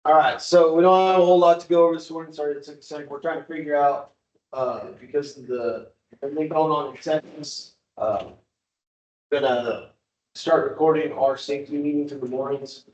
All right, so we don't have a whole lot to go over this morning. Sorry it took a second. We're trying to figure out, because of the, everything going on in Texas, gonna start recording our safety meetings in the mornings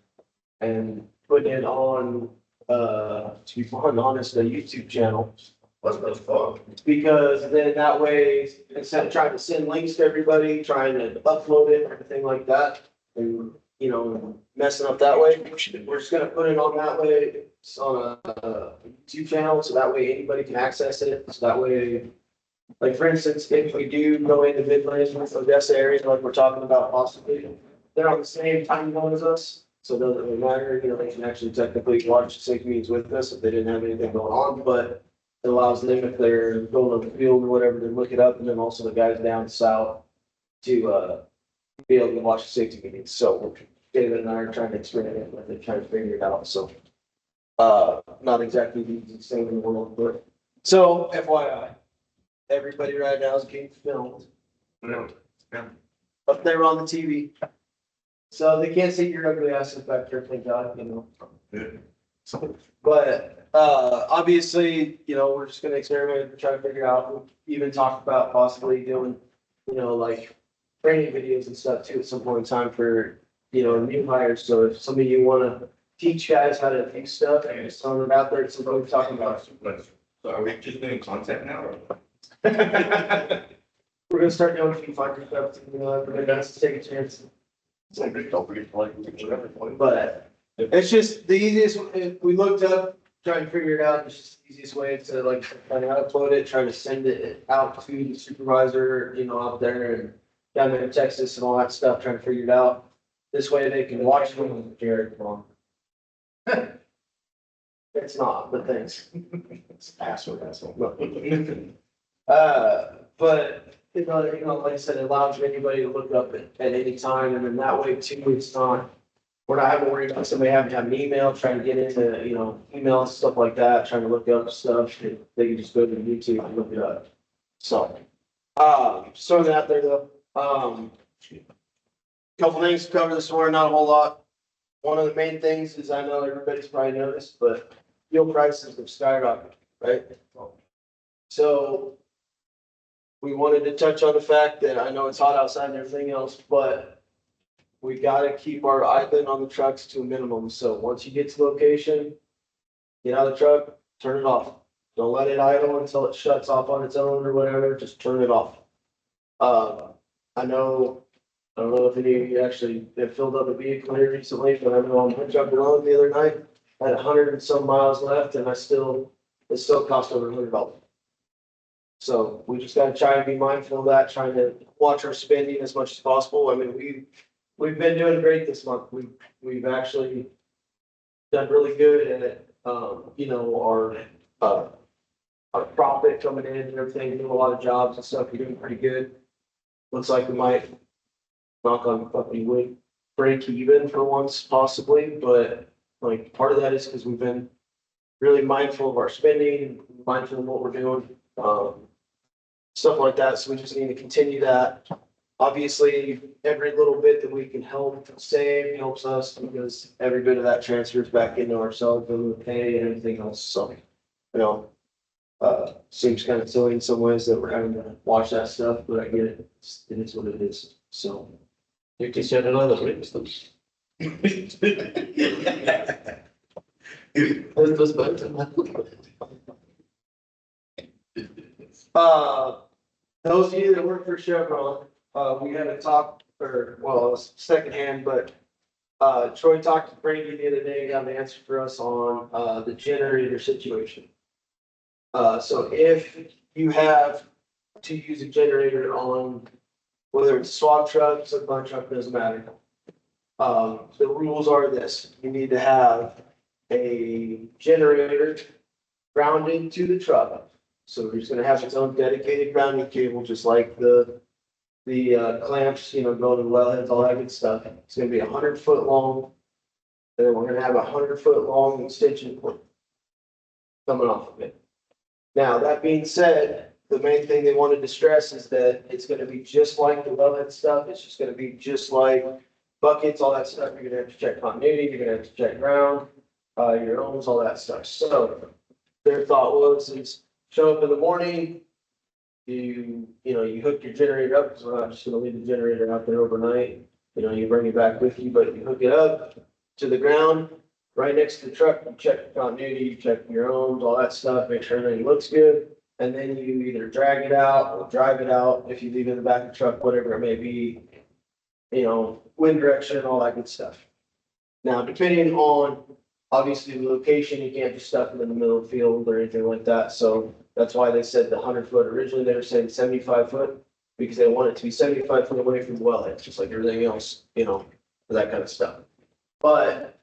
and putting it on, to be quite honest, a YouTube channel. What the fuck? Because then that way, instead of trying to send links to everybody, trying to upload it, everything like that, and, you know, messing up that way, we're just gonna put it on that way. It's on a YouTube channel, so that way anybody can access it, so that way, like, for instance, if we do go into Midlands, Odessa area, like we're talking about possibly, they're on the same time zone as us, so it doesn't really matter, you know, they can actually technically watch the safety meetings with us if they didn't have anything going on, but it allows them, if they're going on the field or whatever, to look it up, and then also the guys down south to, be able to watch the safety meetings. So David and I are trying to experiment with it, trying to figure it out, so. Not exactly the easiest thing in the world, but, so FYI, everybody right now is getting filmed up there on the TV. So they can't see your ugly asses back there, thank God, you know. But, obviously, you know, we're just gonna experiment and try to figure out, we even talked about possibly doing, you know, like training videos and stuff too at some point in time for, you know, new hires. So if some of you wanna teach guys how to do stuff and just throw them out there, it's what we're talking about. So are we just doing content now or? We're gonna start doing a few fun stuff, you know, we're gonna take a chance. Don't forget to like, whatever. But it's just the easiest, if we looked up, trying to figure it out, it's just the easiest way to like try to upload it, try to send it out to the supervisor, you know, out there and down there in Texas and all that stuff, trying to figure it out. This way they can watch it with Jared on. It's not, but thanks. It's asshole. But, you know, like I said, it allows anybody to look up at any time, and then that way too, it's not, we're not having to worry about somebody having to have an email, trying to get into, you know, email and stuff like that, trying to look up stuff, they can just go to YouTube and look it up. So, so that there though, couple things to cover this morning, not a whole lot. One of the main things is, I know everybody's probably noticed, but fuel prices have skyrocketed, right? So we wanted to touch on the fact that I know it's hot outside and everything else, but we gotta keep our idling on the trucks to a minimum. So once you get to location, get out of the truck, turn it off. Don't let it idle until it shuts off on its own or whatever, just turn it off. I don't know if any of you actually have filled up a vehicle here recently, but I know on my truck alone the other night, I had 100 and some miles left and it still cost over $100. So we just gotta try and be mindful of that, trying to watch our spending as much as possible. I mean, we've been doing great this month. We've actually done really good at, you know, our profit coming in and everything, doing a lot of jobs and stuff. We're doing pretty good. Looks like we might, knock on fucking wood, break even for once possibly, but like part of that is because we've been really mindful of our spending, mindful of what we're doing, stuff like that. So we just need to continue that. Obviously, every little bit that we can help save helps us because every bit of that transfers back into ourselves and the pay and everything else. So, you know, seems kind of silly in some ways that we're having to watch that stuff, but I get it. It is what it is. So. You can send another link. Those of you that work for Chevron, we had a talk, or, well, it was secondhand, but, Troy talked to Brady the other day, got an answer for us on, the generator situation. So if you have to use a generator on, whether it's swap truck, supply truck, doesn't matter. The rules are this, you need to have a generator grounded to the truck. So it's gonna have its own dedicated grounding cable, just like the clamps, you know, going to the wellheads, all that good stuff. It's gonna be 100 foot long. And then we're gonna have 100 foot long extension cord coming off of it. Now, that being said, the main thing they wanted to stress is that it's gonna be just like the wellhead stuff, it's just gonna be just like buckets, all that stuff, you're gonna have to check continuity, you're gonna have to check ground, your ohms, all that stuff, so their thought was is show up in the morning, you hook your generator up, because we're not just gonna leave the generator out there overnight. You bring it back with you, but you hook it up to the ground, right next to the truck, you check the continuity, you check your ohms, all that stuff, make sure everything looks good. And then you either drag it out or drive it out, if you leave it in the back of the truck, whatever it may be. Wind direction, all that good stuff. Now, depending on, obviously, the location, you can't just stuff it in the middle of the field or anything like that, so that's why they said the 100 foot. Originally, they were saying 75 foot, because they want it to be 75 foot away from the wellhead, just like everything else, for that kind of stuff. But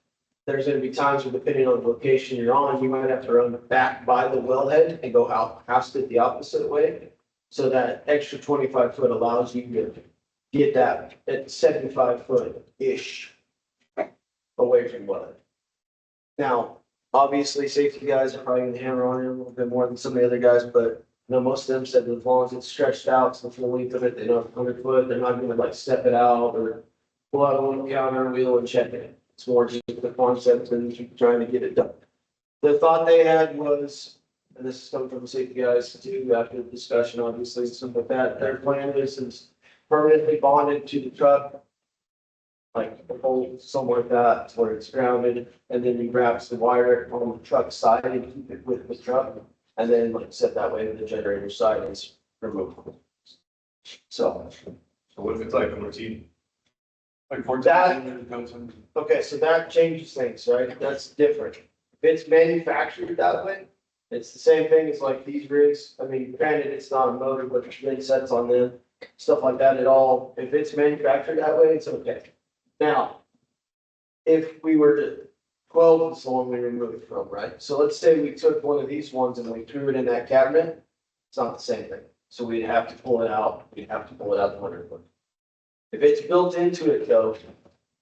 there's gonna be times where, depending on the location you're on, you might have to run back by the wellhead and go out past it the opposite way. So that extra 25 foot allows you to get that at 75 foot-ish away from the wellhead. Now, obviously, safety guys are probably gonna hammer on it a little bit more than some of the other guys, but most of them said that as long as it's stretched out, so the full length of it, they know it's 100 foot, they're not gonna like step it out or pull out a little counter wheel and check it. It's more just the concept and trying to get it done. The thought they had was, and this is coming from the safety guys too, after the discussion, obviously, something like that, their plan is permanently bonded to the truck. Like a hole, somewhere like that, where it's grounded, and then you grab the wire on the truck side and keep it with the truck. And then like set that way, the generator side is removable. So what if it's like a routine? Like for That- that, comes in. Okay, so that changes things, right? That's different. If it's manufactured that way, it's the same thing as like these rigs. I mean, granted, it's not a motor, but there's rig sets on them, stuff like that at all. If it's manufactured that way, it's okay. Now, if we were to, 12 is the one we removed from, right? So let's say we took one of these ones and we threw it in that cabinet, it's not the same thing. So we'd have to pull it out, the 100 foot. If it's built into it though,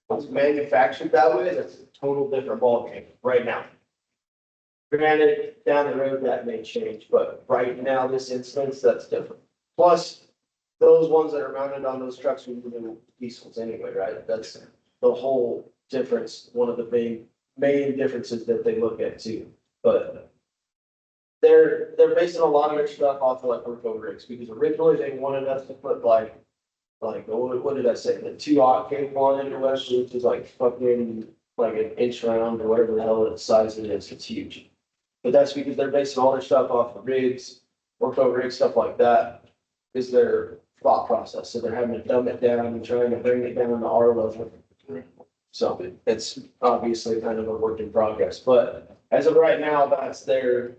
it's manufactured that way, that's a total different ballgame right now. Granted, down the road that may change, but right now, this instance, that's different. Plus, those ones that are mounted on those trucks are new diesels anyway, right? That's the whole difference, one of the main differences that they look at too. But they're basing a lot of their stuff off of like workover rigs, because originally they wanted us to put like, what did I say, the 2-aught cable on it or whatever, which is like fucking like an inch round or whatever the hell its size it is, it's huge. But that's because they're basing all their stuff off of rigs, workover rigs, stuff like that, is their thought process. So they're having to dumb it down and trying to bring it down to our level. So it's obviously kind of a work in progress, but as of right now, that's their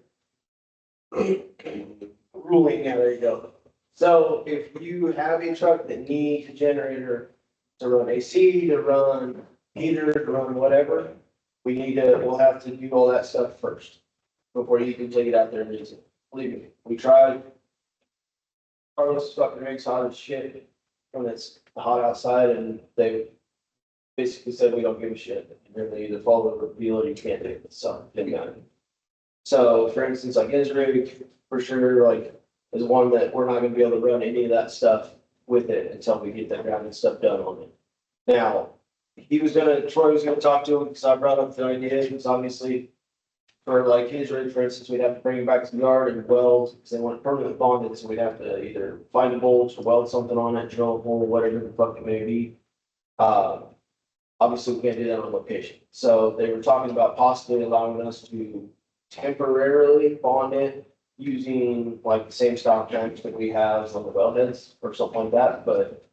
ruling. Yeah, there you go. So if you have a truck that needs a generator to run AC, to run heater, to run whatever, we'll have to do all that stuff first before you can take it out there and use it. Believe me, we tried. Carlos fucking rigs hot as shit when it's hot outside, and they basically said, we don't give a shit. You're gonna either follow the deal or you can't do it, so it didn't matter. So for instance, like his rig, for sure, like, is one that we're not gonna be able to run any of that stuff with it until we get that grounding stuff done on it. Now, Troy was gonna talk to him, because I brought up the idea, because obviously for like his rig, for instance, we'd have to bring it back to the yard and weld, because they want it permanently bonded, so we'd have to either find a bolt or weld something on it, drill a hole, whatever the fuck it may be. Obviously, we can't do that on location. So they were talking about possibly allowing us to temporarily bond it using like the same style tanks that we have on the wellheads or something like that, but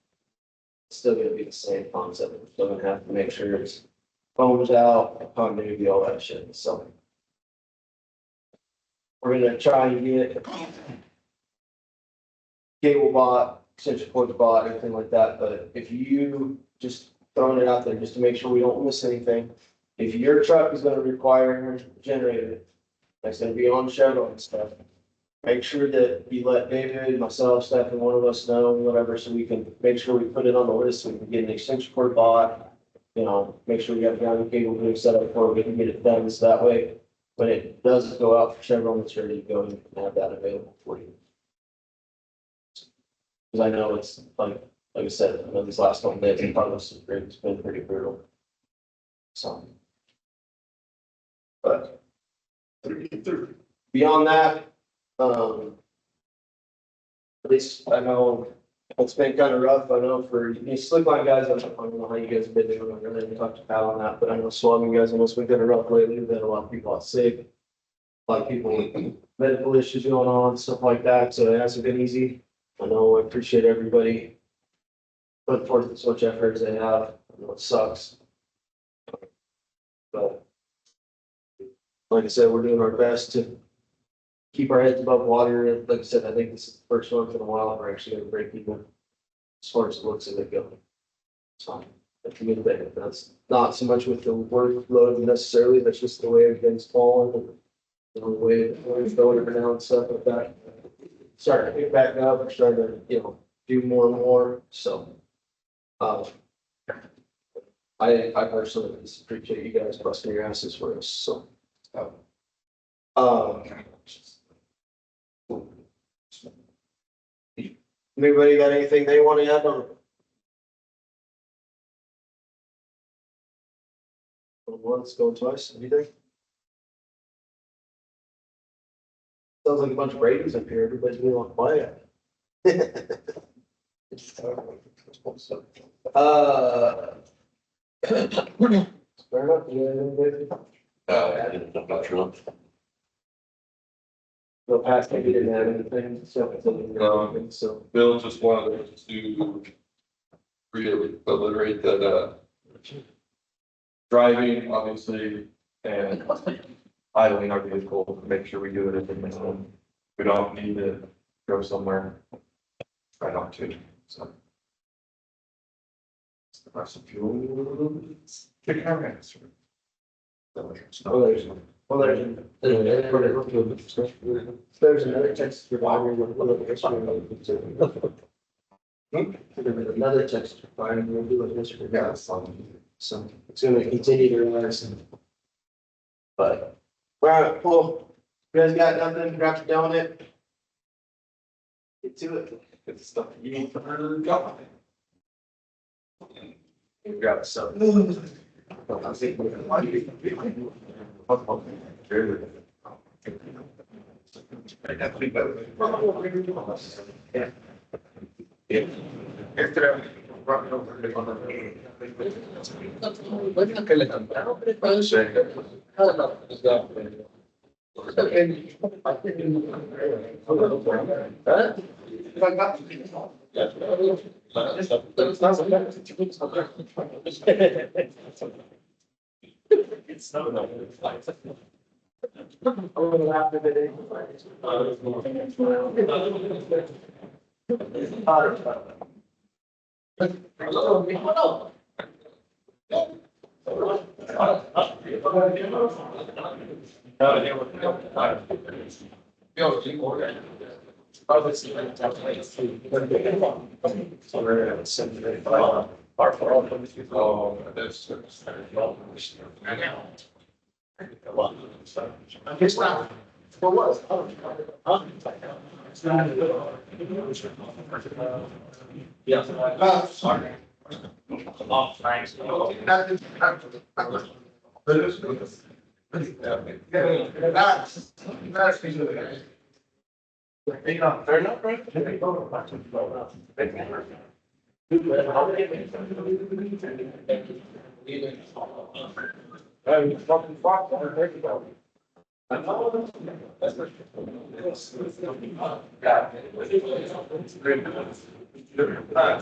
it's still gonna be the same concept. We're still gonna have to make sure it's foams out, continuity, all that shit, so. We're gonna try and get cable bought, extension cords bought, everything like that, but if you just throwing it out there just to make sure we don't miss anything. If your truck is gonna require a generator, that's gonna be on Chevron and stuff, make sure that you let David, myself, Steph, and one of us know, whatever, so we can make sure we put it on the list, so we can get an extension cord bought. Make sure we have grounding cable being set up for it, we can get it done, so that way, when it does go out for Chevron, it's ready to go, and you can have that available for you. Cause I know it's like I said, I know these last couple days, in front of us, it's been pretty brutal. So. But beyond that, at least I know it's been kind of rough. I know for you slick line guys, I don't know how you guys have been doing. I really didn't talk to Pat on that, but I know swabbing guys almost been kind of rough lately. We've had a lot of people out sick. A lot of people with medical issues going on, stuff like that. So it hasn't been easy. I know I appreciate everybody putting forth as much effort as they have. I know it sucks. But like I said, we're doing our best to keep our heads above water. Like I said, I think this is the first one in a while we're actually gonna break even as far as it looks as it goes. So that's a good thing. That's not so much with the workload necessarily, that's just the way everything's falling and the way it's going right now and stuff like that. Starting to pick back up, we're starting to, do more and more, so. I personally just appreciate you guys busting your asses for us, so. Anybody got anything they want to add on? Going once, going twice, anything? Sounds like a bunch of Brady's up here, everybody's being all quiet. Fair enough, I'm not sure. No, past maybe didn't have anything, so. Bill just wanted to reiterate that, driving, obviously, and idling our vehicle, make sure we do it if it makes sense. We don't need to go somewhere. Try not to, so. That's some fuel. Take our answer. There's another text provider. Another text provider, we'll do it this week. So it's gonna continue to rise. But, all right, well, you guys got nothing, drop it down it. Get to it. It's stuff you need to go. We've got some. I think It's not enough. I'm gonna laugh at it. They're not right.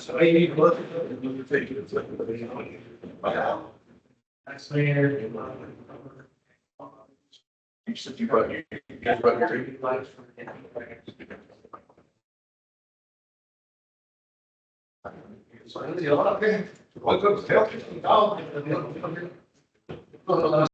So I need to look. That's fair. You said you brought your drinking lights. Welcome to